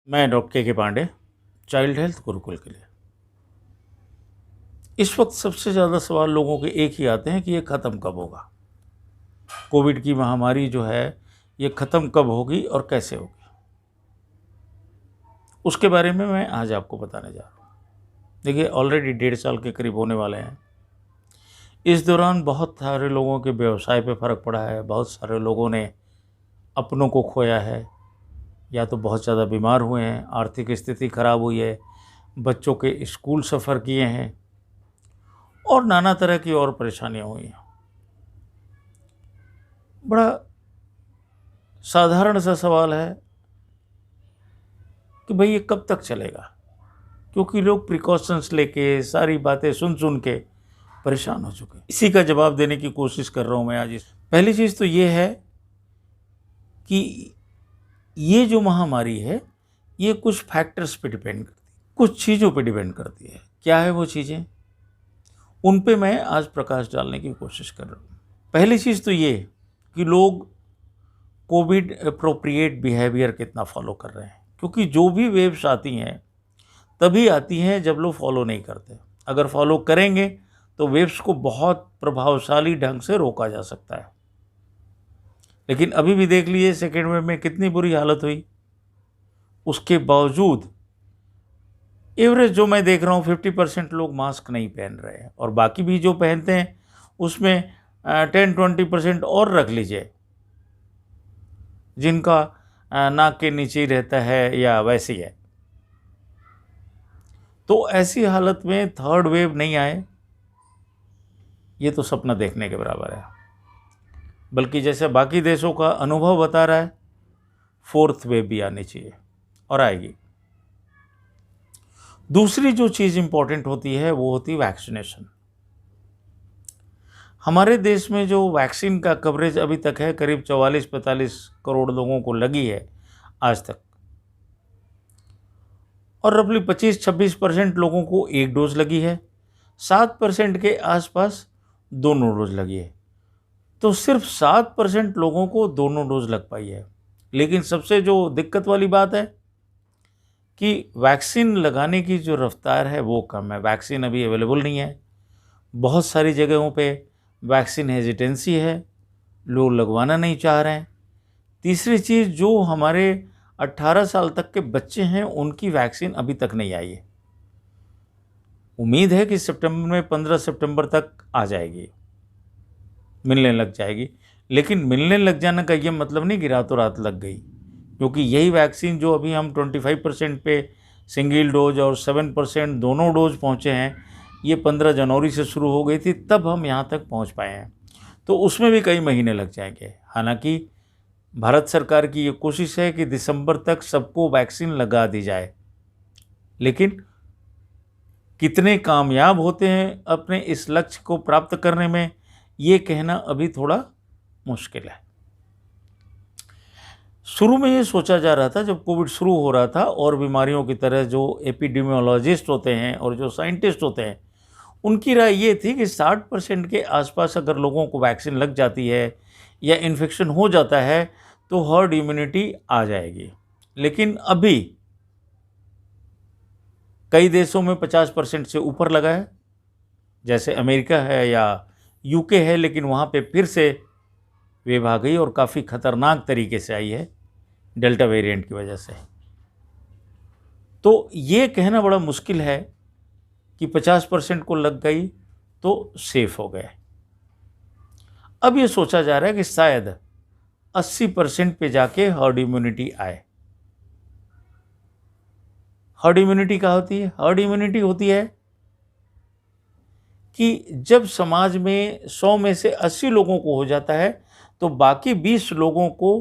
मैं डॉक्टर के Pandey, child health Gurukul के लिए। इस वक्त सबसे ज़्यादा सवाल लोगों के एक ही आते हैं कि ये ख़त्म कब होगा। कोविड की महामारी जो है ये ख़त्म कब होगी और कैसे होगी, उसके बारे में मैं आज आपको बताने जा रहा हूँ। देखिए, ऑलरेडी 1.5 साल के करीब होने वाले हैं। इस दौरान बहुत सारे लोगों के व्यवसाय पे फ़र्क पड़ा है, बहुत सारे लोगों ने अपनों को खोया है, या तो बहुत ज़्यादा बीमार हुए हैं, आर्थिक स्थिति खराब हुई है, बच्चों के स्कूल सफ़र किए हैं और नाना तरह की और परेशानियां हुई हैं। बड़ा साधारण सा सवाल है कि भाई ये कब तक चलेगा, क्योंकि लोग प्रिकॉशंस लेके सारी बातें सुन सुन के परेशान हो चुके हैं। इसी का जवाब देने की कोशिश कर रहा हूँ मैं आज। पहली चीज़ तो ये है कि ये जो महामारी है ये कुछ फैक्टर्स पे डिपेंड करती है, कुछ चीज़ों पे डिपेंड करती है। क्या है वो चीज़ें, उन पे मैं आज प्रकाश डालने की कोशिश कर रहा हूँ। पहली चीज़ तो ये कि लोग कोविड अप्रोप्रिएट बिहेवियर कितना फॉलो कर रहे हैं, क्योंकि जो भी वेव्स आती हैं तभी आती हैं जब लोग फॉलो नहीं करते। अगर फॉलो करेंगे तो वेव्स को बहुत प्रभावशाली ढंग से रोका जा सकता है। लेकिन अभी भी देख लीजिए सेकेंड वेव में कितनी बुरी हालत हुई। उसके बावजूद एवरेज जो मैं देख रहा हूँ 50% लोग मास्क नहीं पहन रहे हैं, और बाकी भी जो पहनते हैं उसमें 10-20% और रख लीजिए जिनका नाक के नीचे ही रहता है या वैसे ही है। तो ऐसी हालत में थर्ड वेव नहीं आए ये तो सपना देखने के बराबर है। बल्कि जैसे बाकी देशों का अनुभव बता रहा है, फोर्थ वेव भी आनी चाहिए और आएगी। दूसरी जो चीज़ इंपॉर्टेंट होती है वो होती है वैक्सीनेशन। हमारे देश में जो वैक्सीन का कवरेज अभी तक है करीब 44-45 करोड़ लोगों को लगी है आज तक, और रफली 25-26% लोगों को एक डोज लगी है, 7% के आसपास दोनों डोज लगी है। तो सिर्फ 7% लोगों को दोनों डोज लग पाई है। लेकिन सबसे जो दिक्कत वाली बात है कि वैक्सीन लगाने की जो रफ्तार है वो कम है। वैक्सीन अभी अवेलेबल नहीं है, बहुत सारी जगहों पे वैक्सीन हेजिटेंसी है, लोग लगवाना नहीं चाह रहे हैं। तीसरी चीज़, जो हमारे 18 साल तक के बच्चे हैं उनकी वैक्सीन अभी तक नहीं आई है। उम्मीद है कि सितंबर में 15 सितंबर तक आ जाएगी, मिलने लग जाएगी। लेकिन मिलने लग जाने का ये मतलब नहीं कि रातों रात लग गई, क्योंकि यही वैक्सीन जो अभी हम 25% पे सिंगल डोज और 7% दोनों डोज पहुँचे हैं, ये 15 जनवरी से शुरू हो गई थी, तब हम यहाँ तक पहुँच पाए हैं। तो उसमें भी कई महीने लग जाएंगे। हालांकि भारत सरकार की ये कोशिश है कि दिसंबर तक सबको वैक्सीन लगा दी जाए, लेकिन कितने कामयाब होते हैं अपने इस लक्ष्य को प्राप्त करने में, ये कहना अभी थोड़ा मुश्किल है। शुरू में ये सोचा जा रहा था, जब कोविड शुरू हो रहा था, और बीमारियों की तरह जो एपिडेमियोलॉजिस्ट होते हैं और जो साइंटिस्ट होते हैं उनकी राय ये थी कि 60% के आसपास अगर लोगों को वैक्सीन लग जाती है या इन्फेक्शन हो जाता है तो हर्ड इम्यूनिटी आ जाएगी। लेकिन अभी कई देशों में 50% से ऊपर लगा है, जैसे अमेरिका है या यूके है, लेकिन वहाँ पे फिर से वेव आ गई और काफ़ी ख़तरनाक तरीके से आई है डेल्टा वेरिएंट की वजह से। तो ये कहना बड़ा मुश्किल है कि 50% को लग गई तो सेफ हो गए। अब ये सोचा जा रहा है कि शायद 80% पे जाके हर्ड इम्यूनिटी आए। हर्ड इम्यूनिटी क्या होती है? हर्ड इम्यूनिटी होती है कि जब समाज में 100 में से 80 लोगों को हो जाता है तो बाकी 20 लोगों को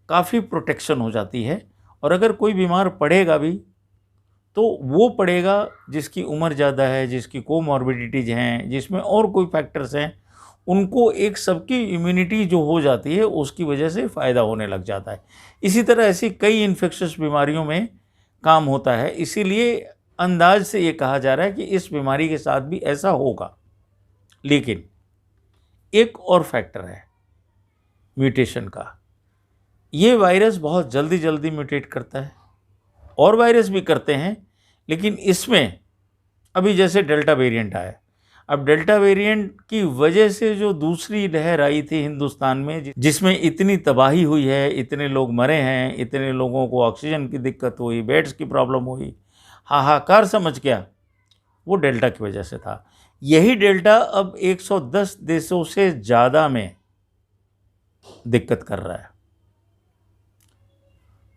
काफ़ी प्रोटेक्शन हो जाती है। और अगर कोई बीमार पड़ेगा भी तो वो पड़ेगा जिसकी उम्र ज़्यादा है, जिसकी कोमॉर्बिडिटीज़ हैं, जिसमें और कोई फैक्टर्स हैं, उनको एक सबकी इम्यूनिटी जो हो जाती है उसकी वजह से फ़ायदा होने लग जाता है। इसी तरह ऐसी कई इन्फेक्शस बीमारियों में काम होता है। इसीलिए अंदाज से ये कहा जा रहा है कि इस बीमारी के साथ भी ऐसा होगा। लेकिन एक और फैक्टर है म्यूटेशन का। ये वायरस बहुत जल्दी म्यूटेट करता है और वायरस भी करते हैं, लेकिन इसमें अभी जैसे डेल्टा वेरिएंट आया, अब डेल्टा वेरिएंट की वजह से जो दूसरी लहर आई थी हिंदुस्तान में, जिसमें इतनी तबाही हुई है, इतने लोग मरे हैं, इतने लोगों को ऑक्सीजन की दिक्कत हुई, बेड्स की प्रॉब्लम हुई, हाहाकार समझ गया, वो डेल्टा की वजह से था। यही डेल्टा अब 110 देशों से ज़्यादा में दिक्कत कर रहा है।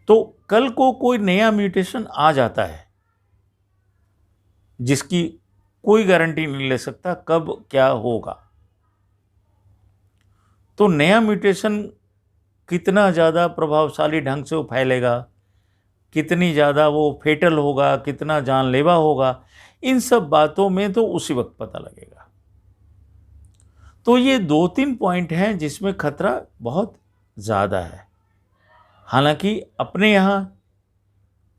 तो कल को कोई नया म्यूटेशन आ जाता है जिसकी कोई गारंटी नहीं ले सकता कब क्या होगा। तो नया म्यूटेशन कितना ज़्यादा प्रभावशाली ढंग से वो फैलेगा, कितनी ज़्यादा वो फेटल होगा, कितना जानलेवा होगा, इन सब बातों में तो उसी वक्त पता लगेगा। तो ये 2-3 पॉइंट हैं जिसमें खतरा बहुत ज़्यादा है। हालांकि अपने यहाँ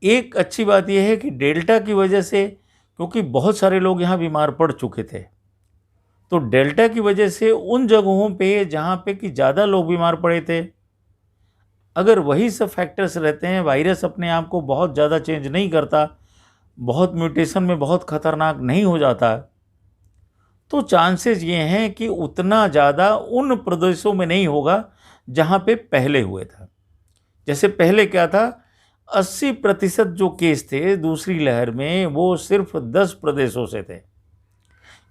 एक अच्छी बात यह है कि डेल्टा की वजह से, क्योंकि बहुत सारे लोग यहाँ बीमार पड़ चुके थे, तो डेल्टा की वजह से उन जगहों पे जहाँ पे कि ज़्यादा लोग बीमार पड़े थे, अगर वही सब फैक्टर्स रहते हैं, वायरस अपने आप को बहुत ज़्यादा चेंज नहीं करता, बहुत म्यूटेशन में बहुत खतरनाक नहीं हो जाता, तो चांसेस ये हैं कि उतना ज़्यादा उन प्रदेशों में नहीं होगा जहाँ पे पहले हुए था। जैसे पहले क्या था, 80% जो केस थे दूसरी लहर में वो सिर्फ 10 प्रदेशों से थे।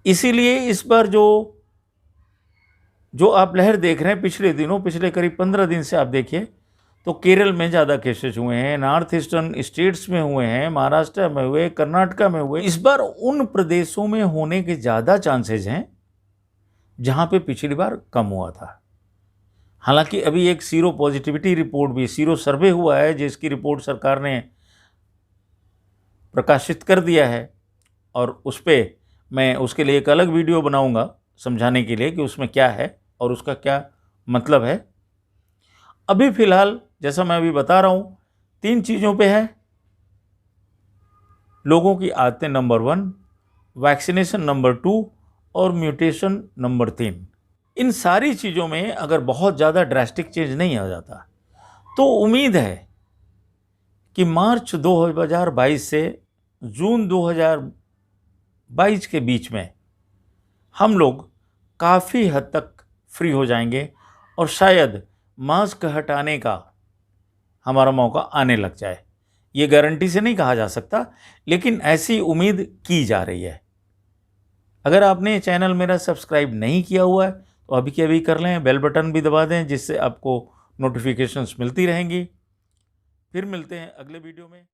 इसीलिए इस बार जो आप लहर देख रहे हैं पिछले दिनों, पिछले करीब 15 दिन से आप देखिए तो केरल में ज़्यादा केसेस हुए हैं, नॉर्थ ईस्टर्न स्टेट्स में हुए हैं, महाराष्ट्र में हुए, कर्नाटका में हुए। इस बार उन प्रदेशों में होने के ज़्यादा चांसेस हैं जहाँ पे पिछली बार कम हुआ था। हालांकि अभी एक सीरो पॉजिटिविटी रिपोर्ट भी, सीरो सर्वे हुआ है जिसकी रिपोर्ट सरकार ने प्रकाशित कर दिया है, और उस पर मैं उसके लिए एक अलग वीडियो बनाऊंगा समझाने के लिए कि उसमें क्या है और उसका क्या मतलब है। अभी फ़िलहाल जैसा मैं अभी बता रहा हूँ 3 चीज़ों पे है, लोगों की आदतें नंबर 1, वैक्सीनेशन नंबर 2 और म्यूटेशन नंबर 3। इन सारी चीज़ों में अगर बहुत ज़्यादा ड्रास्टिक चेंज नहीं आ जाता तो उम्मीद है कि मार्च 2022 से जून 2022 के बीच में हम लोग काफ़ी हद तक फ्री हो जाएंगे और शायद मास्क हटाने का हमारा मौका आने लग जाए। ये गारंटी से नहीं कहा जा सकता, लेकिन ऐसी उम्मीद की जा रही है। अगर आपने चैनल मेरा सब्सक्राइब नहीं किया हुआ है तो अभी के अभी कर लें, बेल बटन भी दबा दें जिससे आपको नोटिफिकेशंस मिलती रहेंगी। फिर मिलते हैं अगले वीडियो में।